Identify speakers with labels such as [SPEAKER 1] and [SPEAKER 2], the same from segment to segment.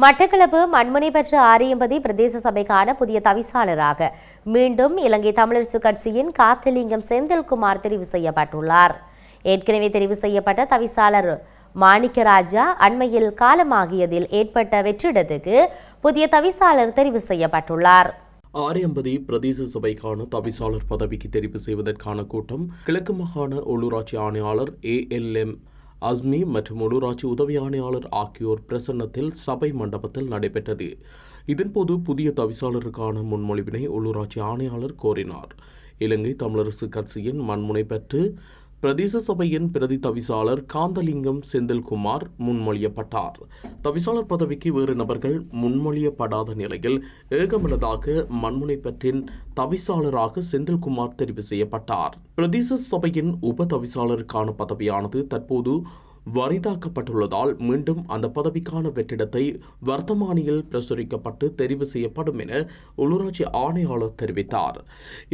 [SPEAKER 1] மட்டக்களப்பு மண்முனை பெற்ற ஆரியம்பதி பிரதேச சபைக்கான புதிய தவிசாளராக மீண்டும் இலங்கை தமிழரசு கட்சியின் காத்தலிங்கம் செந்தில்குமார் தெரிவு செய்யப்பட்டுள்ளார். ஏற்கனவே தெரிவு செய்யப்பட்ட தவிசாளர் மாணிக்கராஜா அண்மையில் காலமாகியதில் ஏற்பட்ட வெற்றிடத்துக்கு புதிய தவிசாளர் தெரிவு செய்யப்பட்டுள்ளார்.
[SPEAKER 2] ஆரியம்பதி பிரதேச சபைக்கான தவிசாளர் பதவிக்கு தெரிவு செய்வதற்கான கூட்டம் கிழக்கு மாகாண உள்ளூராட்சி ஆணையாளர் ALM அஸ்மி மற்றும் உள்ளூராட்சி உதவி ஆணையாளர் ஆகியோர் பிரசன்னத்தில் சபை மண்டபத்தில் நடைபெற்றது. இதன்போது புதிய தவிசாளருக்கான முன்மொழிவினை உள்ளூராட்சி ஆணையாளர் கோரினார். இலங்கை தமிழரசு கட்சியின் மண்முனை பெற்று பிரதேச சபையின் பிரதி தவிசாளர் காந்தலிங்கம் செந்தில்குமார் முன்மொழியப்பட்டார். தவிசாளர் பதவிக்கு வேறு நபர்கள் முன்மொழியப்படாத நிலையில் ஏகமனதாக மண்முனை பெற்றின் தவிசாளராக செந்தில்குமார் தெரிவு செய்யப்பட்டார். பிரதேச சபையின் உப தவிசாளருக்கான பதவியானது தற்போது வரிதாக்கப்பட்டுள்ளதால் மீண்டும் அந்த பதவிக்கான வெற்றிடத்தை வர்த்தமானியில் பிரசுரிக்கப்பட்டு தெரிவு செய்யப்படும் என உள்ளூராட்சி ஆணையாளர் தெரிவித்தார்.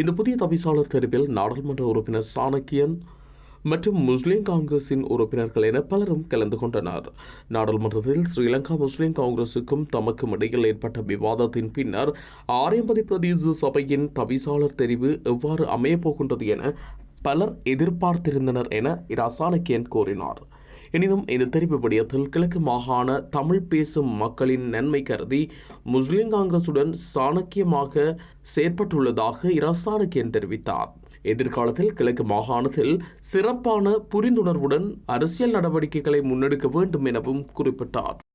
[SPEAKER 2] இந்த புதிய தவிசாளர் தெரிவில் நாடாளுமன்ற உறுப்பினர் சாணக்கியன் மற்றும் முஸ்லிம் காங்கிரசின் உறுப்பினர்கள் என பலரும் கலந்து கொண்டனர். நாடாளுமன்றத்தில் ஸ்ரீலங்கா முஸ்லிம் காங்கிரசுக்கும் தமக்கும் இடையில் ஏற்பட்ட விவாதத்தின் பின்னர் ஆரியம்பதி பிரதேச சபையின் தவிசாளர் தெரிவு எவ்வாறு அமையப்போகின்றது என பலர் எதிர்பார்த்திருந்தனர் என இரா சாணக்கியன் கூறினார். எனினும் இந்த தெரிவு விடயத்தில் கிழக்கு மாகாண தமிழ் பேசும் மக்களின் நன்மை கருதி முஸ்லிம் காங்கிரசுடன் சாணக்கியமாக செயற்பட்டுள்ளதாக இரா சாணக்கியன் தெரிவித்தார். எதிர்காலத்தில் கிழக்கு மாகாணத்தில் சிறப்பான புரிந்துணர்வுடன் அரசியல் நடவடிக்கைகளை முன்னெடுக்க வேண்டும் எனவும் குறிப்பிட்டார்.